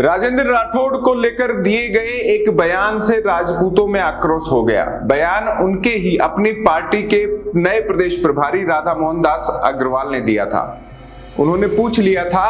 राजेंद्र राठौड़ को लेकर दिए गए एक बयान से राजपूतों में आक्रोश हो गया। बयान उनके ही अपनी पार्टी के नए प्रदेश प्रभारी राधा मोहन दास अग्रवाल ने दिया था। उन्होंने पूछ लिया था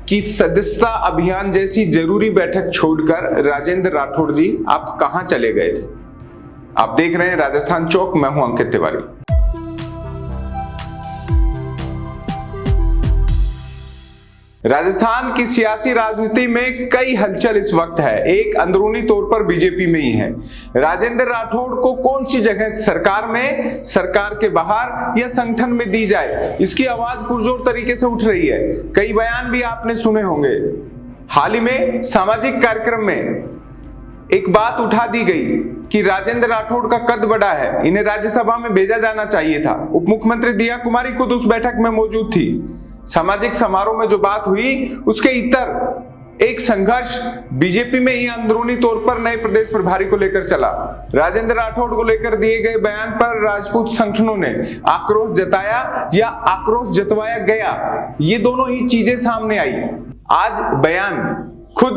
कि सदस्यता अभियान जैसी जरूरी बैठक छोड़कर राजेंद्र राठौड़ जी आप कहां चले गए थे। आप देख रहे हैं राजस्थान चौक, मैं हूं अंकित तिवारी। राजस्थान की सियासी राजनीति में कई हलचल इस वक्त है। एक अंदरूनी तौर पर बीजेपी में ही है। राजेंद्र राठौड़ को कौन सी जगह सरकार में, सरकार के बाहर या संगठन में दी जाए, इसकी आवाज पुरजोर तरीके से उठ रही है। कई बयान भी आपने सुने होंगे। हाल ही में सामाजिक कार्यक्रम में एक बात उठा दी गई कि राजेंद्र राठौड़ का कद बड़ा है, इन्हें राज्यसभा में भेजा जाना चाहिए था। उप मुख्यमंत्री दिया कुमारी खुद उस बैठक में मौजूद थी। सामाजिक समारोह में जो बात हुई उसके इतर एक संघर्ष बीजेपी में ही अंदरूनी तौर पर नए प्रदेश प्रभारी को लेकर चला। राजेंद्र राठौड़ को लेकर दिए गए बयान पर राजपूत संगठनों ने आक्रोश जताया या आक्रोश जतवाया गया, ये दोनों ही चीजें सामने आई। आज बयान खुद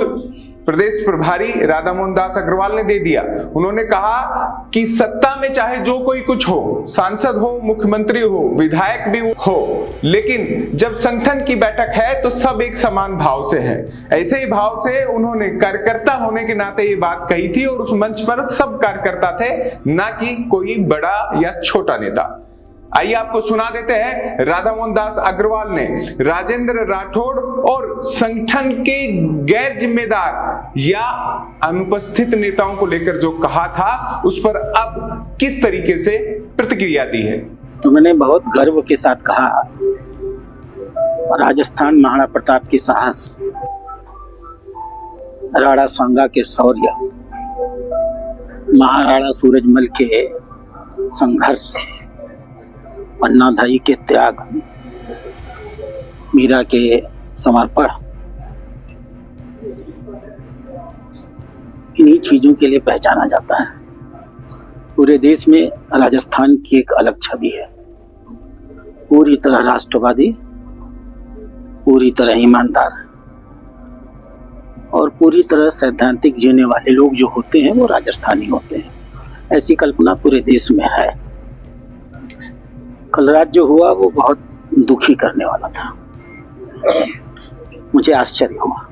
प्रदेश प्रभारी राधा मोहन दास अग्रवाल ने दे दिया। उन्होंने कहा कि सत्ता में चाहे जो कोई कुछ हो, सांसद हो, मुख्यमंत्री हो, विधायक भी हो, लेकिन जब संगठन की बैठक है तो सब एक समान भाव से है। ऐसे ही भाव से उन्होंने कार्यकर्ता होने के नाते ये बात कही थी और उस मंच पर सब कार्यकर्ता थे, ना कि कोई बड़ा या छोटा नेता। आइए आपको सुना देते हैं राधा मोहन दास अग्रवाल ने राजेंद्र राठौड़ और संगठन के गैर जिम्मेदार या अनुपस्थित नेताओं को लेकर जो कहा था, उस पर अब किस तरीके से प्रतिक्रिया दी है। तो मैंने बहुत गर्व के साथ कहा, राजस्थान महाराणा प्रताप के साहस, राणा सांगा के शौर्य, महाराणा सूरजमल के संघर्ष, पन्नाधाई के त्याग, मीरा के समर्पण, इन्हीं चीजों के लिए पहचाना जाता है। पूरे देश में राजस्थान की एक अलग छवि है। पूरी तरह राष्ट्रवादी, पूरी तरह ईमानदार और पूरी तरह सैद्धांतिक जीने वाले लोग जो होते हैं वो राजस्थानी होते हैं। ऐसी कल्पना पूरे देश में है। कल रात जो हुआ वो बहुत दुखी करने वाला था। मुझे आश्चर्य हुआ।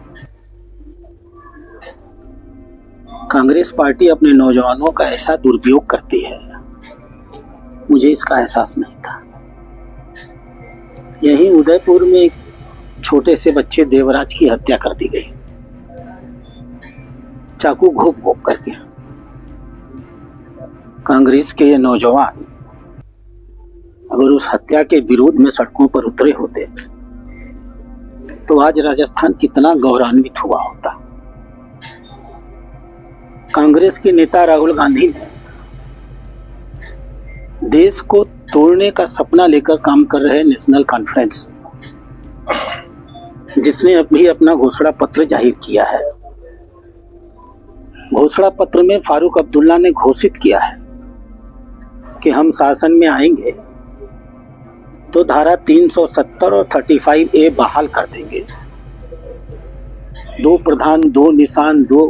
कांग्रेस पार्टी अपने नौजवानों का ऐसा दुरुपयोग करती है, मुझे इसका एहसास नहीं था। यहीं उदयपुर में एक छोटे से बच्चे देवराज की हत्या कर दी गई, चाकू घोप घोप करके। कांग्रेस के ये नौजवान अगर उस हत्या के विरोध में सड़कों पर उतरे होते तो आज राजस्थान कितना गौरवान्वित हुआ होता। कांग्रेस के नेता राहुल गांधी ने देश को तोड़ने का सपना लेकर काम कर रहे नेशनल कॉन्फ्रेंस, जिसने अभी अपना घोषणा पत्र जाहिर किया है। घोषणा पत्र में फारूक अब्दुल्ला ने घोषित किया है कि हम शासन में आएंगे तो धारा 370 और 35A बहाल कर देंगे। 2 प्रधान 2 निशान 2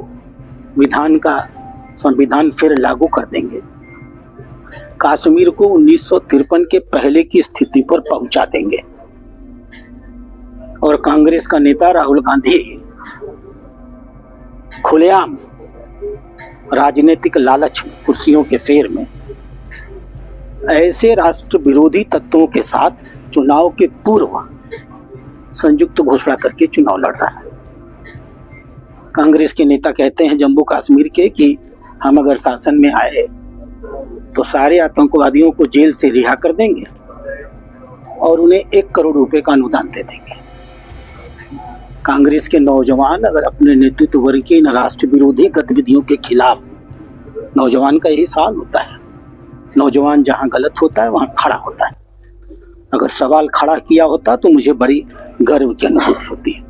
विधान का संविधान फिर लागू कर देंगे। कश्मीर को 1953 के पहले की स्थिति पर पहुंचा देंगे। और कांग्रेस का नेता राहुल गांधी खुलेआम राजनीतिक लालच में, कुर्सियों के फेर में ऐसे राष्ट्र विरोधी तत्वों के साथ चुनाव के पूर्व संयुक्त घोषणा करके चुनाव लड़ रहा है। कांग्रेस के नेता कहते हैं जम्मू कश्मीर के कि हम अगर शासन में आए तो सारे आतंकवादियों को जेल से रिहा कर देंगे और उन्हें 1 करोड़ रुपए का अनुदान दे देंगे। कांग्रेस के नौजवान अगर अपने नेतृत्व वर्ग की इन राष्ट्र विरोधी गतिविधियों के खिलाफ, नौजवान का यही साल होता है, नौजवान जहां गलत होता है वहां खड़ा होता है। अगर सवाल खड़ा किया होता तो मुझे बड़ी गर्व की अनुभूति होती है।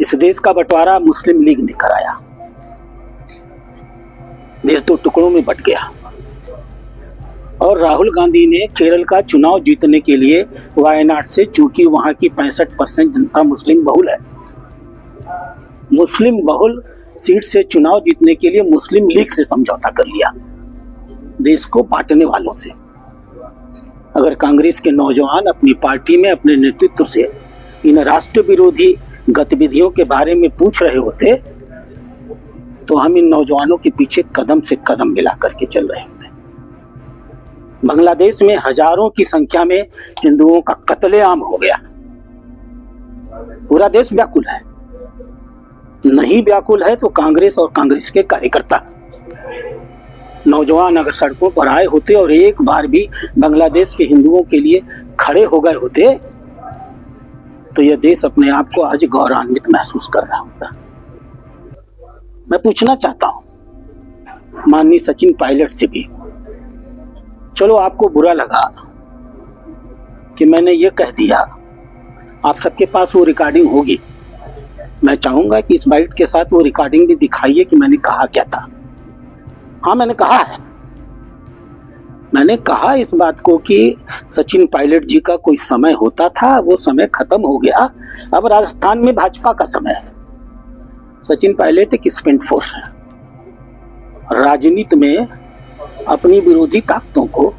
इस देश का बंटवारा मुस्लिम लीग ने कराया। देश 2 टुकड़ों में बट गया और राहुल गांधी ने केरल का चुनाव जीतने के लिए वायनाड से, चूंकि वहां की 65% जनता मुस्लिम बहुल है, मुस्लिम बहुल सीट से चुनाव जीतने के लिए मुस्लिम लीग से समझौता कर लिया, देश को बांटने वालों से। अगर कांग्रेस के नौजवान अपनी पार्टी में अपने नेतृत्व से इन राष्ट्र विरोधी गतिविधियों के बारे में पूछ रहे होते तो हम इन नौजवानों के पीछे कदम से कदम मिला करके चल रहे होते। बांग्लादेश में हजारों की संख्या में हिंदुओं का कत्लेआम हो गया। पूरा देश व्याकुल है। नहीं व्याकुल है तो कांग्रेस और कांग्रेस के कार्यकर्ता। नौजवान अगर सड़कों पर आए होते और एक बार भी बांग्लादेश के हिंदुओं के लिए खड़े हो गए होते तो यह देश अपने आप को आज गौरवान्वित महसूस कर रहा होता। मैं पूछना चाहता हूं माननीय सचिन पायलट से भी, चलो आपको बुरा लगा कि मैंने ये कह दिया, आप सबके पास वो रिकॉर्डिंग होगी। मैं चाहूंगा कि इस बाइट के साथ वो रिकॉर्डिंग भी दिखाइए कि मैंने कहा क्या था। हाँ, मैंने कहा है, मैंने कहा इस बात को कि सचिन पायलट जी का कोई समय होता था, वो समय खत्म हो गया। अब राजस्थान में भाजपा का समय है। सचिन पायलट एक स्पेंट फोर्स है। राजनीति में अपनी विरोधी ताकतों को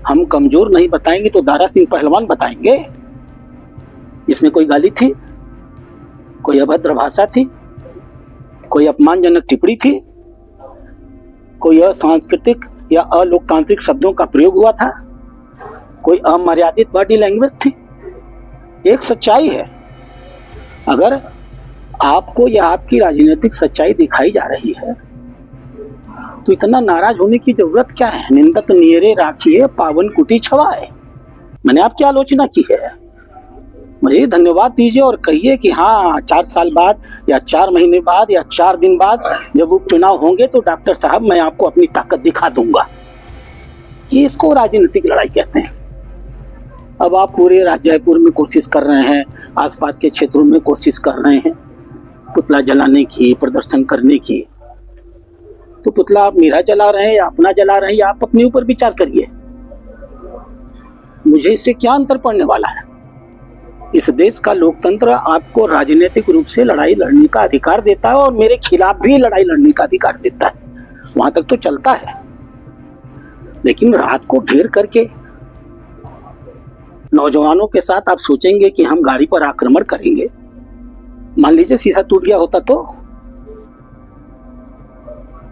हम कमजोर नहीं बताएंगे तो दारा सिंह पहलवान बताएंगे। इसमें कोई गाली थी, कोई अभद्र भाषा थी, कोई अपमानजनक टिप्पणी थी, कोई असांस्कृतिक या अलोकतांत्रिक शब्दों का प्रयोग हुआ था, कोई अमर्यादित बॉडी लैंग्वेज थी? एक सच्चाई है। अगर आपको या आपकी राजनीतिक सच्चाई दिखाई जा रही है तो इतना नाराज होने की जरूरत क्या है? निंदक नियरे राखिए पावन कुटी छवाए। मैंने आपकी आलोचना की है, मुझे धन्यवाद दीजिए और कहिए कि हाँ 4 साल बाद या 4 महीने बाद या 4 दिन बाद जब उपचुनाव होंगे तो डॉक्टर साहब मैं आपको अपनी ताकत दिखा दूंगा। ये इसको राजनीतिक लड़ाई कहते हैं। अब आप पूरे जयपुर में कोशिश कर रहे हैं, आसपास के क्षेत्रों में कोशिश कर रहे हैं पुतला जलाने की, प्रदर्शन करने की। तो पुतला आप मेरा जला रहे हैं या अपना जला रहे हैं, या आप अपने ऊपर विचार करिए। मुझे इससे क्या अंतर पड़ने वाला है? इस देश का लोकतंत्र आपको राजनीतिक रूप से लड़ाई लड़ने का अधिकार देता है और मेरे खिलाफ भी लड़ाई लड़ने का अधिकार देता है। वहां तक तो चलता है, लेकिन रात को घेर करके नौजवानों के साथ आप सोचेंगे कि हम गाड़ी पर आक्रमण करेंगे। मान लीजिए शीशा टूट गया होता तो?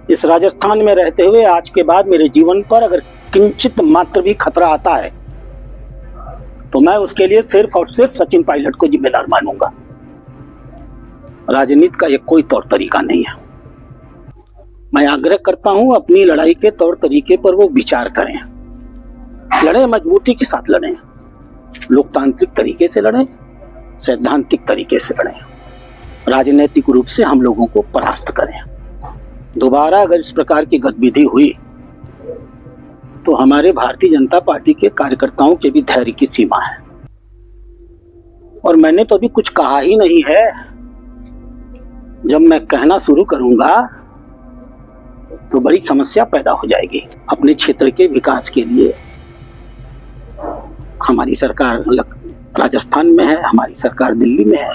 इस राजस्थान में रहते हुए आज के बाद मेरे जीवन पर अगर किंचित मात्र भी खतरा आता है तो मैं उसके लिए सिर्फ और सिर्फ सचिन पायलट को जिम्मेदार मानूंगा। राजनीति का ये कोई तौर तरीका नहीं है। मैं आग्रह करता हूं अपनी लड़ाई के तौर तरीके पर वो विचार करें, लड़ें, मजबूती के साथ लड़ें, लोकतांत्रिक तरीके से लड़ें, सैद्धांतिक तरीके से लड़ें, राजनीतिक रूप से हम लोगों को परास्त करें। दोबारा अगर इस प्रकार की गतिविधि हुई तो हमारे भारतीय जनता पार्टी के कार्यकर्ताओं के भी धैर्य की सीमा है। और मैंने तो अभी कुछ कहा ही नहीं है। जब मैं कहना शुरू करूंगा तो बड़ी समस्या पैदा हो जाएगी। अपने क्षेत्र के विकास के लिए हमारी सरकार राजस्थान में है, हमारी सरकार दिल्ली में है,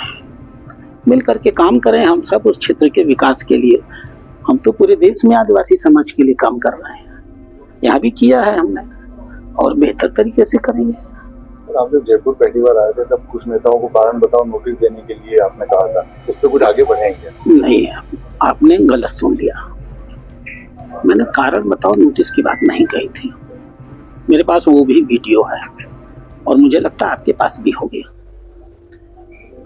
मिलकर के काम करें हम सब उस क्षेत्र के विकास के लिए। हम तो पूरे देश में आदिवासी समाज के लिए काम कर रहे हैं, यहाँ भी किया है हमने और बेहतर तरीके से करेंगे। आप जब जयपुर पहली बार आए थे तब कुछ नेताओं को कारण बताओ नोटिस देने के लिए आपने कहा था, उस पर कुछ आगे बढ़ेंगे? नहीं, आपने गलत सुन लिया। मैंने कारण बताओ नोटिस की बात नहीं कही थी। मेरे पास वो भी वीडियो है और मुझे लगता है आपके पास भी होगी।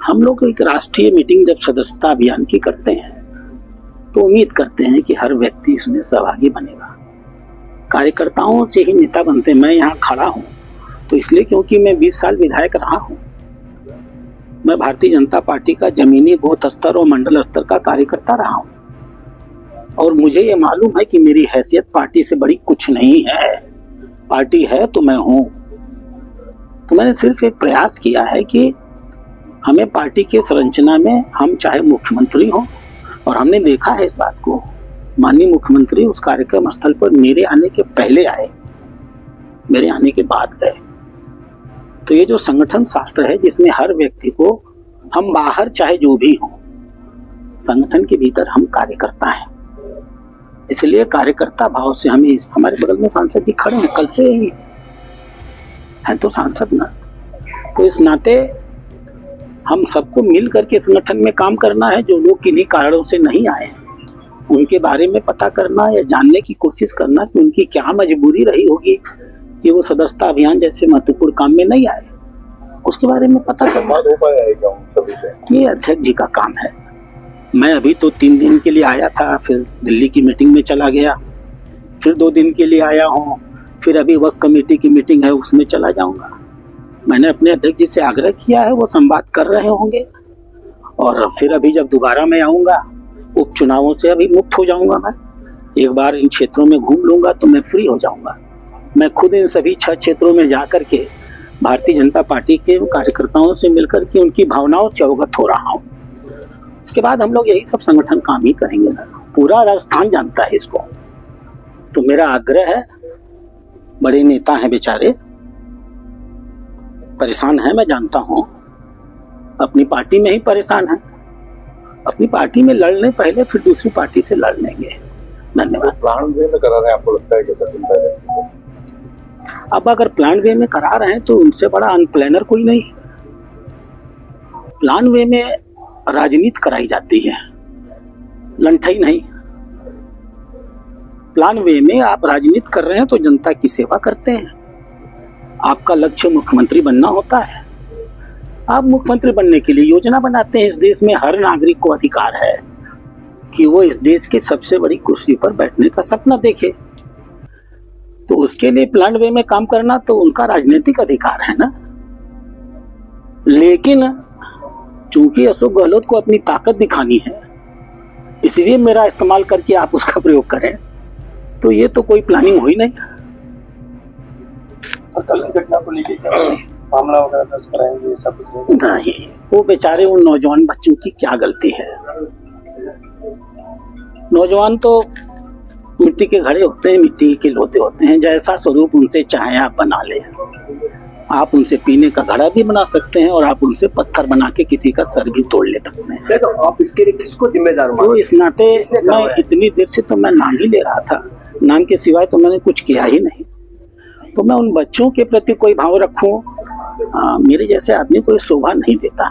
हम लोग एक राष्ट्रीय मीटिंग जब सदस्यता अभियान की करते हैं तो उम्मीद करते हैं कि हर व्यक्ति इसमें सहभागी बनेगा। कार्यकर्ताओं से ही नेता बनते हैं। मैं यहाँ खड़ा हूँ तो इसलिए क्योंकि मैं 20 साल विधायक रहा हूँ। मैं भारतीय जनता पार्टी का जमीनी बूथ स्तर और मंडल स्तर का कार्यकर्ता रहा हूँ और मुझे ये मालूम है कि मेरी हैसियत पार्टी से बड़ी कुछ नहीं है। पार्टी है तो मैं हूँ। तो मैंने सिर्फ एक प्रयास किया है कि हमें पार्टी के संरचना में हम चाहे मुख्यमंत्री हों, और हमने देखा है इस बात को, माननीय मुख्यमंत्री उस कार्यक्रम स्थल पर मेरे आने के पहले आए, मेरे आने के बाद गए। तो ये जो संगठन शास्त्र है जिसमें हर व्यक्ति को, हम बाहर चाहे जो भी हो, संगठन के भीतर हम कार्यकर्ता हैं, इसलिए कार्यकर्ता भाव से हमें, हमारे बगल में सांसद जी खड़े हैं, कल से ही हैं तो सांसद ना, तो इस नाते हम सबको मिल करके संगठन में काम करना है। जो लोग किन्हीं कारणों से नहीं आए उनके बारे में पता करना या जानने की कोशिश करना कि उनकी क्या मजबूरी रही होगी कि वो सदस्यता अभियान जैसे महत्वपूर्ण काम में नहीं आए, उसके बारे में पता करना। बात हो पाया है क्या उन सभी से? ये अध्यक्ष जी का काम है। मैं अभी तो 3 दिन के लिए आया था, फिर दिल्ली की मीटिंग में चला गया, फिर 2 दिन के लिए आया हूँ, फिर अभी वक्त कमेटी की मीटिंग है उसमें चला जाऊंगा। मैंने अपने अध्यक्ष जी से आग्रह किया है, वो संवाद कर रहे होंगे, और फिर अभी जब दोबारा मैं आऊँगा उपचुनावों से अभी मुक्त हो जाऊंगा। मैं एक बार इन क्षेत्रों में घूम लूंगा तो मैं फ्री हो जाऊंगा। मैं खुद इन सभी 6 क्षेत्रों में जा करके भारतीय जनता पार्टी के कार्यकर्ताओं से मिलकर के उनकी भावनाओं से अवगत हो रहा हूँ। इसके बाद हम लोग यही सब संगठन काम ही करेंगे ना, पूरा राजस्थान जानता है इसको। तो मेरा आग्रह है, बड़े नेता हैं बेचारे, परेशान हैं, मैं जानता हूँ, अपनी पार्टी में ही परेशान है, अपनी पार्टी में लड़ लें पहले, फिर दूसरी पार्टी से लड़ लेंगे। धन्यवाद। प्लान वे में करा रहे हैं, आपको लगता है कि सचिन पायलट? अब अगर प्लान वे में करा रहे हैं तो उनसे बड़ा अनप्लानर कोई नहीं। प्लान वे में राजनीति कराई जाती है, लंठई नहीं। प्लान वे में आप राजनीति कर रहे हैं तो जनता की सेवा करते हैं। आपका लक्ष्य मुख्यमंत्री बनना होता है, आप मुख्यमंत्री बनने के लिए योजना बनाते हैं। इस देश में हर नागरिक को अधिकार है कि वो इस देश की सबसे बड़ी कुर्सी पर बैठने का सपना देखे, तो उसके लिए प्लान वे में काम करना तो उनका राजनीतिक अधिकार है ना। लेकिन चूंकि अशोक गहलोत को अपनी ताकत दिखानी है, इसलिए मेरा इस्तेमाल करके आप उसका प्रयोग करें, तो ये तो कोई प्लानिंग हुई नहीं। कल की घटना को लेकर मामला वगैरह दर्ज कराएंगे, सब कुछ नहीं, वो बेचारे उन नौजवान बच्चों की क्या गलती है। नौजवान तो मिट्टी के घड़े होते हैं, मिट्टी के लोटे होते हैं, जैसा स्वरूप उनसे चाहे आप बना ले। आप उनसे पीने का घड़ा भी बना सकते हैं और आप उनसे पत्थर बना के किसी का सर भी तोड़ ले सकते हैं। तो आप इसके लिए किसको जिम्मेदार मानते हैं? तो इस नाते मैं इतनी देर से तो मैं नाम ही ले रहा था, नाम के सिवाय तो मैंने कुछ किया ही नहीं। तो मैं उन बच्चों के प्रति कोई भाव रखूं, मेरे जैसे आदमी को शोभा नहीं देता।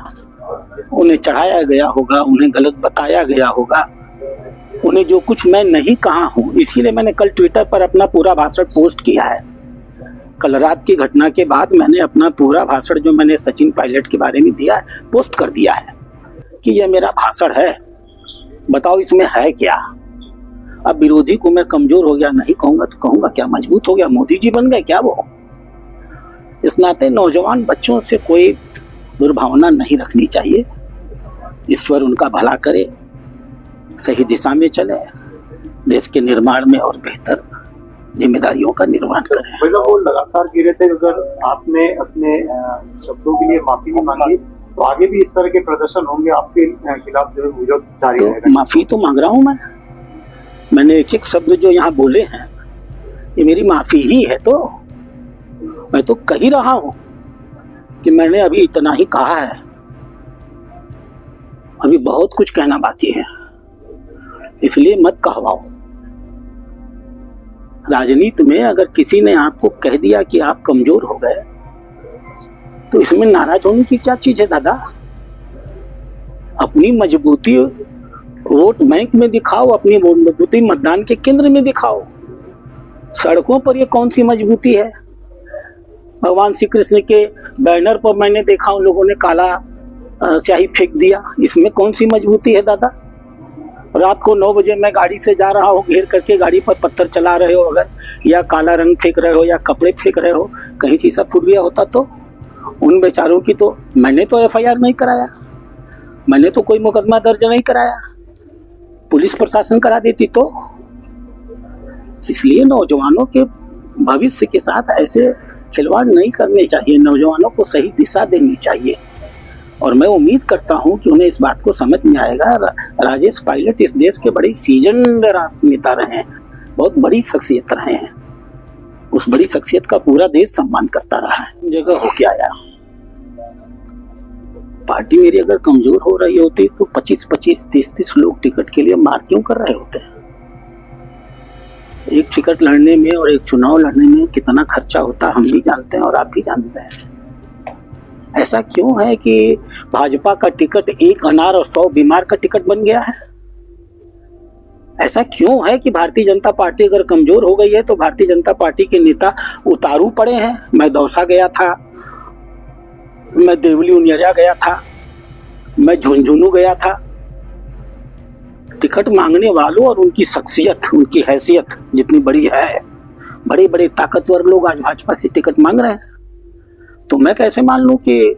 उन्हें चढ़ाया गया होगा, उन्हें गलत बताया गया होगा, उन्हें जो कुछ मैं नहीं कहा हूं, इसीलिए मैंने कल ट्विटर पर अपना पूरा भाषण पोस्ट किया है। कल रात की घटना के बाद मैंने अपना पूरा भाषण जो मैंने सचिन पायलट के बारे में दिया है पोस्ट कर दिया है कि यह मेरा भाषण है, बताओ इसमें है क्या। अब विरोधी को मैं कमजोर हो गया नहीं कहूंगा तो कहूंगा क्या मजबूत हो गया, मोदी जी बन गए क्या वो। इस नाते नौजवान बच्चों से कोई दुर्भावना नहीं रखनी चाहिए। ईश्वर उनका भला करे, सही दिशा में चले, देश के निर्माण में और बेहतर जिम्मेदारियों का निर्वहन करें। मतलब वो लगातार कह रहे थे अगर आपने अपने शब्दों के लिए माफी नहीं मांगी तो आगे भी इस तरह के प्रदर्शन होंगे, आपके खिलाफ जो विरोध जारी तो रहेगा। माफी तो मांग रहा हूं मैंने एक एक शब्द जो यहाँ बोले हैं ये मेरी माफी ही है। तो मैं तो कह ही रहा हूं कि मैंने अभी इतना ही कहा है, अभी बहुत कुछ कहना बाकी है, इसलिए मत कहवाओ। राजनीति में अगर किसी ने आपको कह दिया कि आप कमजोर हो गए तो इसमें नाराज होने की क्या चीज है दादा। अपनी मजबूती वोट बैंक में दिखाओ, अपनी मजबूती मतदान के केंद्र में दिखाओ। सड़कों पर ये कौन सी मजबूती है। भगवान श्री कृष्ण के बैनर पर मैंने देखा उन लोगों ने काला स्याही फेंक दिया, इसमें कौन सी मजबूती है दादा। रात को 9 बजे मैं गाड़ी से जा रहा हूँ, घेर करके गाड़ी पर पत्थर चला रहे हो अगर, या काला रंग फेंक रहे हो या कपड़े फेंक रहे हो, कहीं शीशा फूट गया होता तो उन बेचारों की तो मैंने तो एफआईआर नहीं कराया, मैंने तो कोई मुकदमा दर्ज नहीं कराया, पुलिस प्रशासन करा देती तो। इसलिए नौजवानों के भविष्य के साथ ऐसे खिलवाड़ नहीं करने चाहिए, नौजवानों को सही दिशा देनी चाहिए। और मैं उम्मीद करता हूं कि उन्हें इस बात को समझ में आएगा। राजेश पायलट इस देश के बड़े सीजन्ड राष्ट्रनेता रहे हैं, बहुत बड़ी शख्सियत रहे हैं, उस बड़ी शख्सियत का पूरा देश सम्मान करता रहा है। जगह होके आया पार्टी मेरी अगर कमजोर हो रही होती तो 25-25, 30-30 लोग टिकट के लिए मार क्यों कर रहे होते हैं? एक टिकट लड़ने में और एक चुनाव लड़ने में कितना खर्चा होता है हम भी जानते हैं और आप भी जानते हैं। ऐसा क्यों है कि भाजपा का टिकट 1 अनार और 100 बीमार का टिकट बन गया है? ऐसा क्यों है कि भारतीय जनता पार्टी अगर कमजोर हो गई है तो भारतीय जनता पार्टी के नेता उतारू पड़े हैं? मैं दौसा गया था, मैं देवली उनियरिया गया था, मैं झुंझुनू गया था। टिकट मांगने वालों और उनकी शख्सियत, उनकी हैसियत जितनी बड़ी है, बड़े बड़े ताकतवर लोग आज भाजपा से टिकट मांग रहे हैं। तो मैं कैसे मान लूं कि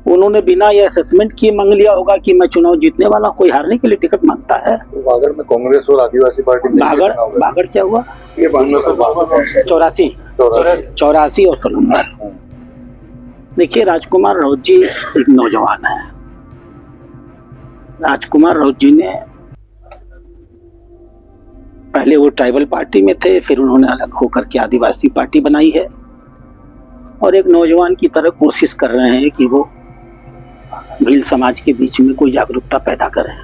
उन्होंने बिना ये असेसमेंट किए मांग लिया होगा कि मैं चुनाव जीतने वाला, कोई हारने के लिए टिकट मांगता है? बागड़ में कांग्रेस और आदिवासी पार्टी बागड़ क्या हुआ? ये 84 और सलूंगर। देखिए, राजकुमार राउत जी एक नौजवान है। राजकुमार राउत जी ने पहले वो ट्राइबल पार्टी में थे, फिर उन्होंने अलग होकर के आदिवासी पार्टी बनाई है और एक नौजवान की तरह कोशिश कर रहे हैं कि वो भील समाज के बीच में कोई जागरूकता पैदा करें।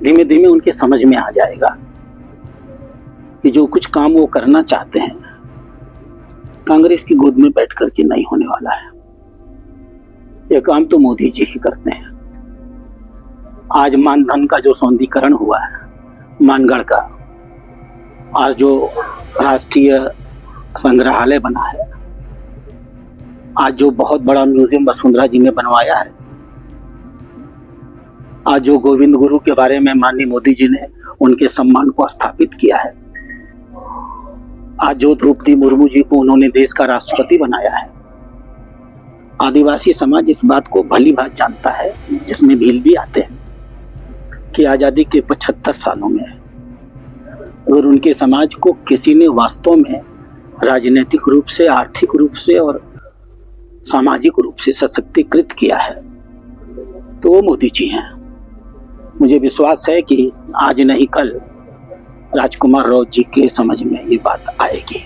धीमे धीमे उनके समझ में आ जाएगा कि जो कुछ काम वो करना चाहते हैं कांग्रेस की गोद में बैठ करके नहीं होने वाला है। ये काम तो मोदी जी ही करते हैं। आज मानधन का जो सौंदर्यीकरण हुआ है मानगढ़ का, और जो राष्ट्रीय संग्रहालय बना है, आज जो बहुत बड़ा म्यूजियम वसुंधरा जी ने बनवाया है, आज जो गोविंद गुरु के बारे में माननीय मोदी जी ने उनके सम्मान को स्थापित किया है, आज जो द्रौपदी मुर्मू जी को उन्होंने देश का राष्ट्रपति बनाया है, आदिवासी समाज इस बात को भली भांति जानता है, जिसमें भील भी आते हैं, कि आजादी के 75 सालों में अगर उनके समाज को किसी ने वास्तव में राजनीतिक रूप से, आर्थिक रूप से और सामाजिक रूप से सशक्तिकृत किया है तो वो मोदी जी हैं। मुझे विश्वास है कि आज नहीं कल राजकुमार राउत जी के समझ में ये बात आएगी।